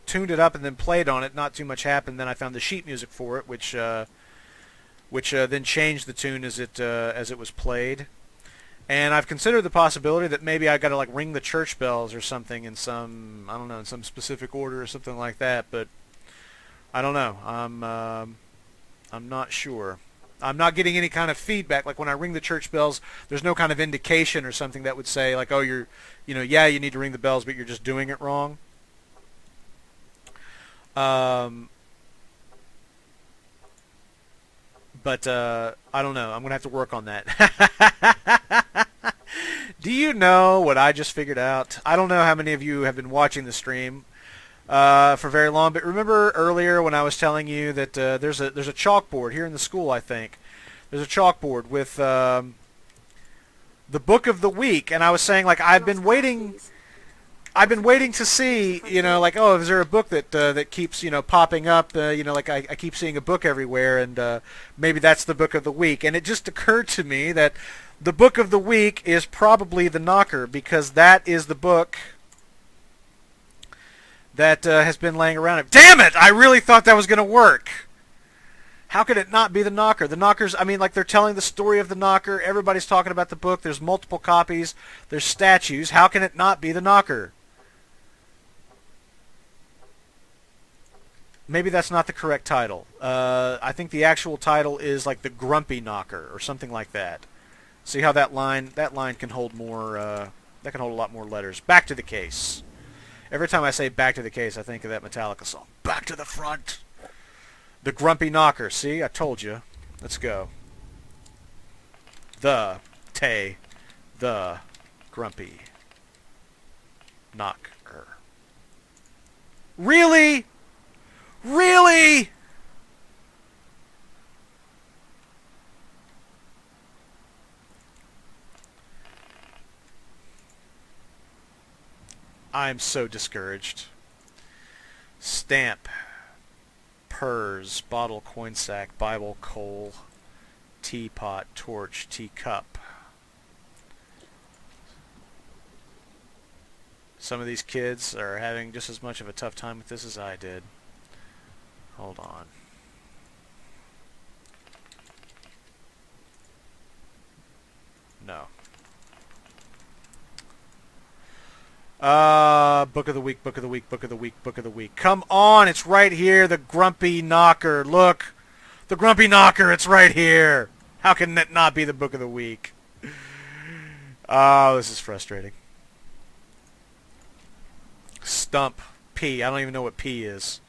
tuned it up and then played on it, not too much happened. Then I found the sheet music for it, which then changed the tune as it was played. And I've considered the possibility that maybe I got to like ring the church bells or something in some, I don't know, in some specific order or something like that. But I don't know. I'm not sure. I'm not getting any kind of feedback. Like when I ring the church bells, there's no kind of indication or something that would say like, oh, yeah, you need to ring the bells, but you're just doing it wrong. But I don't know. I'm going to have to work on that. Do you know what I just figured out? I don't know how many of you have been watching the stream for very long, but remember earlier when I was telling you that there's a chalkboard here in the school, I think. There's a chalkboard with the book of the week, and I was saying like I've been waiting to see, like, oh, is there a book that keeps, popping up, like I keep seeing a book everywhere, and maybe that's the book of the week. And it just occurred to me that the book of the week is probably The Knocker, because that is the book that has been laying around. Damn it! I really thought that was going to work. How could it not be The Knocker? The Knocker's, I mean, like, they're telling the story of The Knocker. Everybody's talking about the book. There's multiple copies. There's statues. How can it not be The Knocker? Maybe that's not the correct title. I think the actual title is like The Grumpy Knocker or something like that. See how that line can hold more, that can hold a lot more letters. Back to the case. Every time I say back to the case, I think of that Metallica song. Back to the front. The Grumpy Knocker. See, I told you. Let's go. The Grumpy Knocker. Really? Really? I'm so discouraged. Stamp, purse, bottle, coin sack, Bible, coal, teapot, torch, teacup. Some of these kids are having just as much of a tough time with this as I did. Hold on. No. Book of the week, book of the week, book of the week, book of the week. Come on, it's right here, the Grumpy Knocker. Look, the Grumpy Knocker, it's right here. How can it not be the book of the week? Oh, this is frustrating. Stump, P. I don't even know what P is.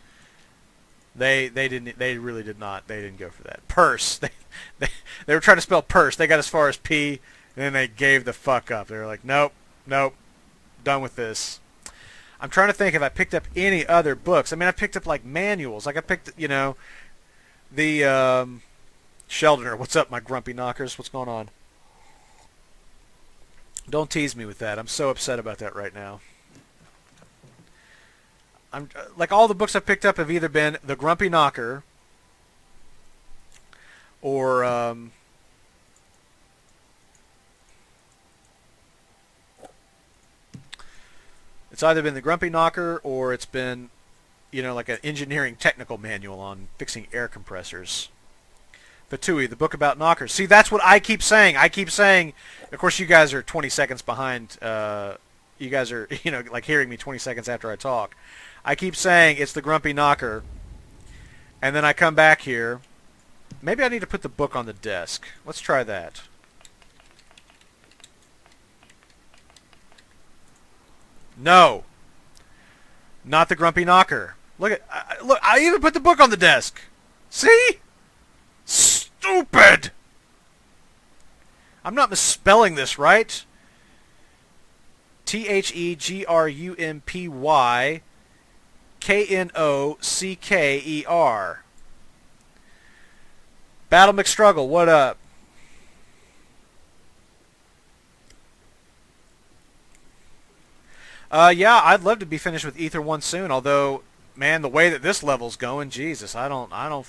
They really did not. They didn't go for that. Purse. They were trying to spell purse. They got as far as P, and then they gave the fuck up. They were like, nope, done with this. I'm trying to think if I picked up any other books. I mean, I picked up like manuals. Like I picked, the Sheldoner. What's up, my grumpy knockers? What's going on? Don't tease me with that. I'm so upset about that right now. I'm like all the books I've picked up have either been The Grumpy Knocker or it's either been The Grumpy Knocker or it's been, like an engineering technical manual on fixing air compressors. Fatui, the book about knockers. See, that's what I keep saying. Of course, you guys are 20 seconds behind. You guys are, like hearing me 20 seconds after I talk. I keep saying it's The Grumpy Knocker, and then I come back here. Maybe I need to put the book on the desk. Let's try that. No. Not The Grumpy Knocker. Look, I even put the book on the desk. See? Stupid! I'm not misspelling this, right? TheGrumpy Knocker. Battle McStruggle, what up? Yeah, I'd love to be finished with Ether 1 soon, although, man, the way that this level's going, Jesus, I don't know.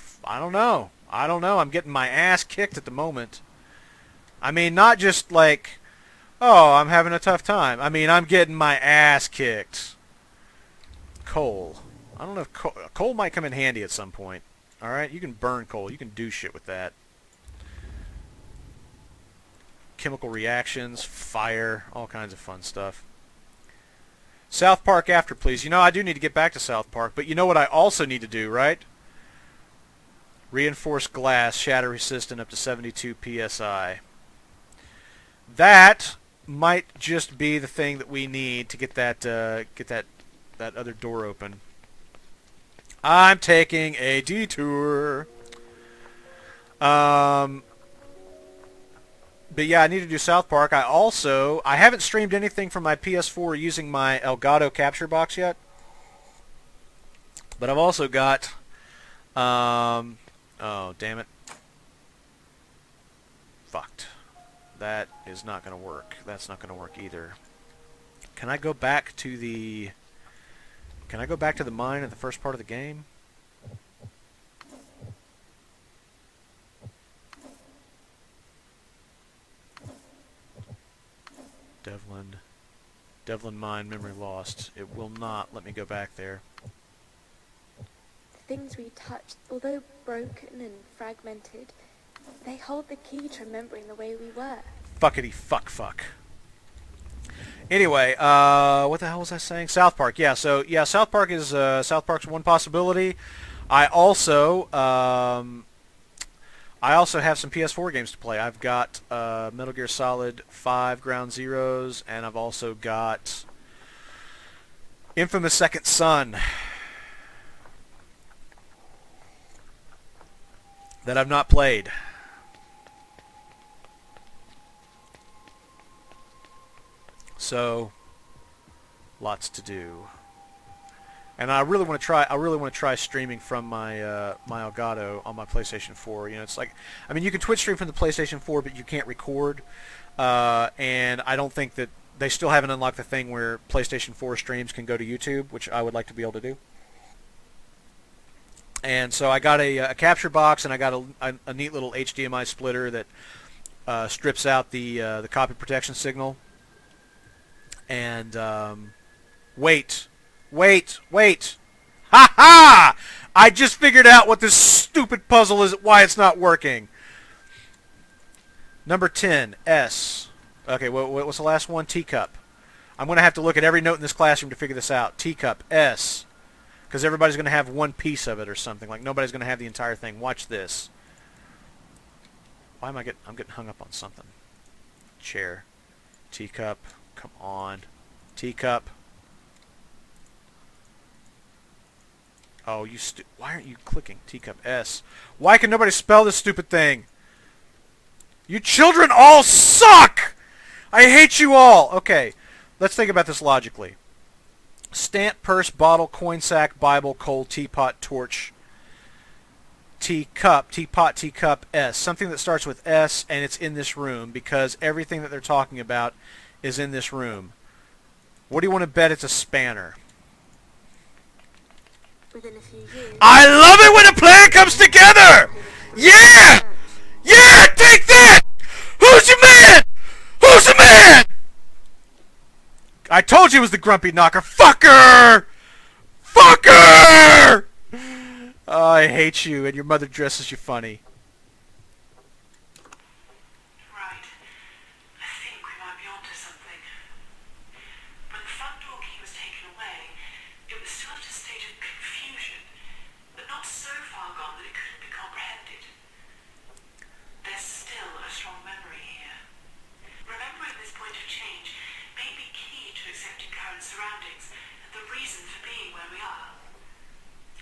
I'm getting my ass kicked at the moment. I mean, not just like, oh, I'm having a tough time. I mean, I'm getting my ass kicked. Coal. I don't know if coal might come in handy at some point. All right, you can burn coal. You can do shit with that. Chemical reactions, fire, all kinds of fun stuff. South Park after, please. You know, I do need to get back to South Park, but you know what I also need to do, right? Reinforced glass, shatter resistant up to 72 psi. That might just be the thing that we need to get that that other door open. I'm taking a detour. But yeah, I need to do South Park. I haven't streamed anything from my PS4 using my Elgato capture box yet. But I've also got, oh damn it, fucked. That is not going to work. That's not going to work either. Can I go back to the mine in the first part of the game? Devlin mine, memory lost. It will not let me go back there. The things we touched, although broken and fragmented, they hold the key to remembering the way we were. Fuckity fuck. Anyway, what the hell was I saying? South Park. Yeah, so yeah, South Park's one possibility. I also have some PS4 games to play. I've got Metal Gear Solid 5 Ground Zeroes, and I've also got Infamous Second Son that I've not played. So, lots to do. And I really want to try streaming from my my Elgato on my PlayStation 4. You know, it's like, I mean, you can Twitch stream from the PlayStation 4, but you can't record. And I don't think that they still haven't unlocked the thing where PlayStation 4 streams can go to YouTube, which I would like to be able to do. And so I got a capture box, and I got a neat little HDMI splitter that strips out the copy protection signal. And wait. Ha ha! I just figured out what this stupid puzzle is, why it's not working. Number 10, S. Okay, what's the last one? Teacup. I'm going to have to look at every note in this classroom to figure this out. Teacup, S. Because everybody's going to have one piece of it or something. Like, nobody's going to have the entire thing. Watch this. Why am I'm getting hung up on something. Chair. Teacup. Come on. Teacup. Oh, why aren't you clicking? Teacup S. Why can nobody spell this stupid thing? You children all suck! I hate you all! Okay, let's think about this logically. Stamp, purse, bottle, coin sack, Bible, coal, teapot, torch, teacup, teapot, teacup, S. Something that starts with S, and it's in this room, because everything that they're talking about is in this room. What do you want to bet it's a spanner? Within a few years, I love it when a plan comes together! Yeah! Yeah! Take that! Who's your man? Who's the man? I told you it was the grumpy knocker. Fucker! Fucker! Oh, I hate you, and your mother dresses you funny. Right. I think we might be onto something. When the front door key was taken away, it was still at a state of confusion, but not so far gone that it couldn't be comprehended. There's still a strong memory here. Remembering this point of change may be key to accepting current surroundings and the reason for being where we are.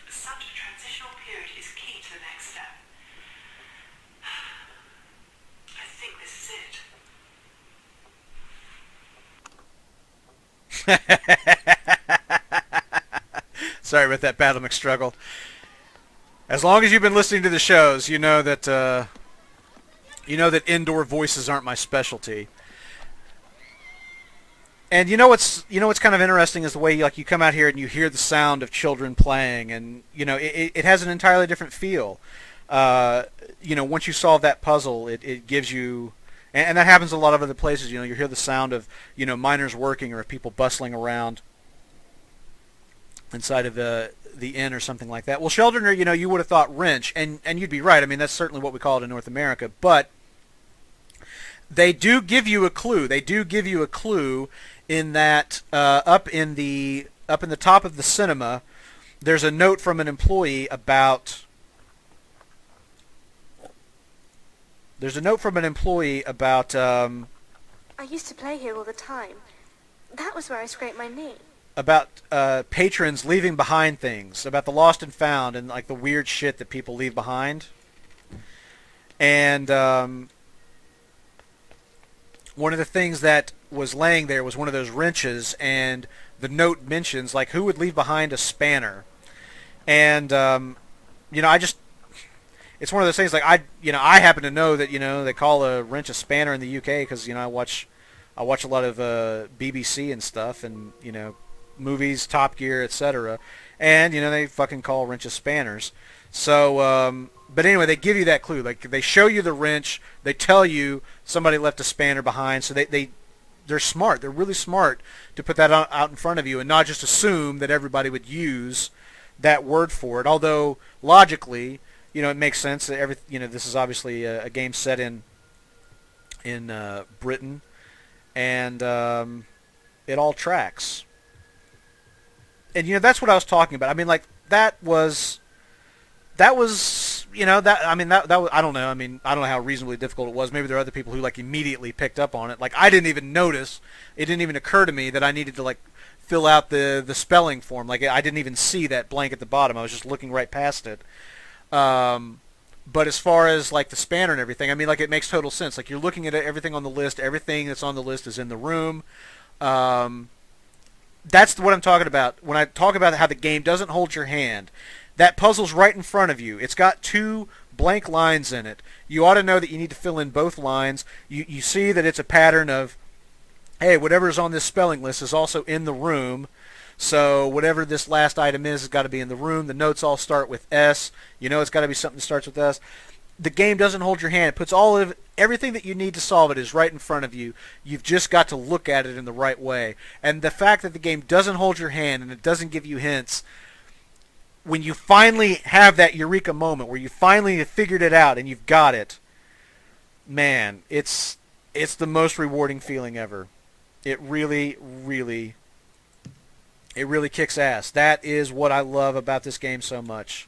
Such a transitional period is key to the next step. I think this is it. Sorry about that, Battle McStruggle. As long as you've been listening to the shows, you know that indoor voices aren't my specialty. And you know what's kind of interesting is the way you come out here and you hear the sound of children playing, and it has an entirely different feel. Once you solve that puzzle, it gives you, and that happens a lot of other places. You hear the sound of miners working or people bustling around inside of the inn or something like that. Well, Sheldon, you would have thought wrench, and you'd be right. I mean, that's certainly what we call it in North America. But they do give you a clue. They do give you a clue in that up in the top of the cinema, there's a note from an employee about. There's a note from an employee about. I used to play here all the time. That was where I scraped my knee. About patrons leaving behind things, about the lost and found, and like the weird shit that people leave behind. And one of the things that was laying there was one of those wrenches, and the note mentions like who would leave behind a spanner. And it's one of those things like I happen to know that they call a wrench a spanner in the UK because I watch a lot of BBC and stuff, and movies, Top Gear, etc. And they fucking call wrenches spanners. So, but anyway, they give you that clue. Like they show you the wrench, they tell you somebody left a spanner behind. So they're smart. They're really smart to put that out in front of you and not just assume that everybody would use that word for it. Although logically, it makes sense that this is obviously a game set in Britain. And it all tracks. And that's what I was talking about. I mean, like that was I don't know. I mean, I don't know how reasonably difficult it was. Maybe there are other people who like immediately picked up on it. Like I didn't even notice. It didn't even occur to me that I needed to like fill out the spelling form. Like I didn't even see that blank at the bottom. I was just looking right past it. But as far as like the spanner and everything, I mean, like it makes total sense. Like you're looking at everything on the list. Everything that's on the list is in the room. That's what I'm talking about when I talk about how the game doesn't hold your hand. That puzzle's right in front of you. It's got 2 blank lines in it. You ought to know that you need to fill in both lines. You see that it's a pattern of, hey, whatever's on this spelling list is also in the room. So whatever this last item is has got to be in the room. The notes all start with S. It's got to be something that starts with S. The game doesn't hold your hand. It puts everything that you need to solve it is right in front of you. You've just got to look at it in the right way. And the fact that the game doesn't hold your hand and it doesn't give you hints, when you finally have that eureka moment where you finally have figured it out and you've got it, man, it's the most rewarding feeling ever. It really, really, it really kicks ass. That is what I love about this game so much.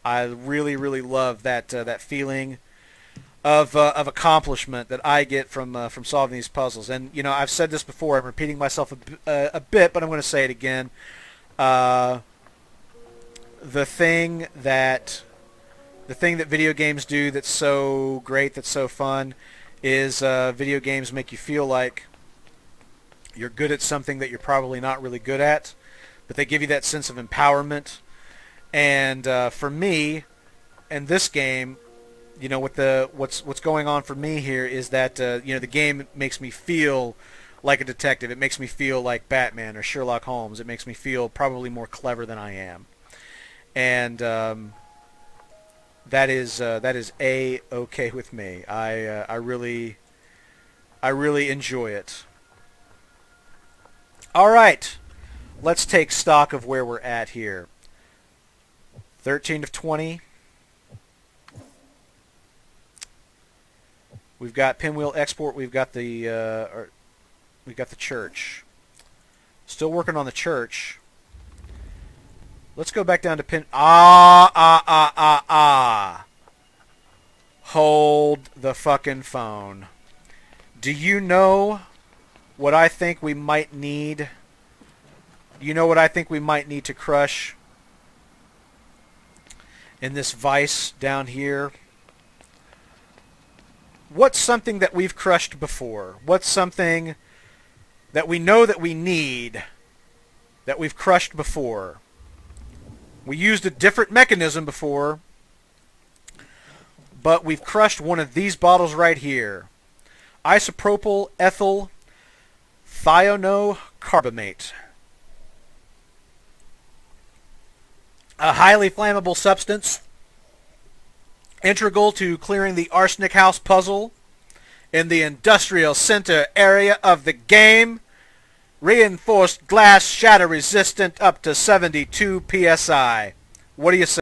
I really, really love that feeling of accomplishment that I get from solving these puzzles. And I've said this before. I'm repeating myself a bit, but I'm going to say it again. The thing that video games do that's so great, that's so fun, is video games make you feel like you're good at something that you're probably not really good at, but they give you that sense of empowerment. And for me, in this game, what's going on for me here is that the game makes me feel like a detective. It makes me feel like Batman or Sherlock Holmes. It makes me feel probably more clever than I am, and that is A-okay with me. I really enjoy it. All right, let's take stock of where we're at here. 13 of 20. We've got Pinwheel Export. We've got the church. Still working on the church. Let's go back down to Hold the fucking phone. Do you know what I think we might need? Do you know what I think we might need to crush in this vice down here? What's something that we've crushed before? What's something that we know that we need that we've crushed before? We used a different mechanism before, but we've crushed one of these bottles right here. Isopropyl ethyl thionocarbamate. A highly flammable substance, integral to clearing the arsenic house puzzle in the industrial center area of the game. Reinforced glass shatter resistant up to 72 psi. What do you say?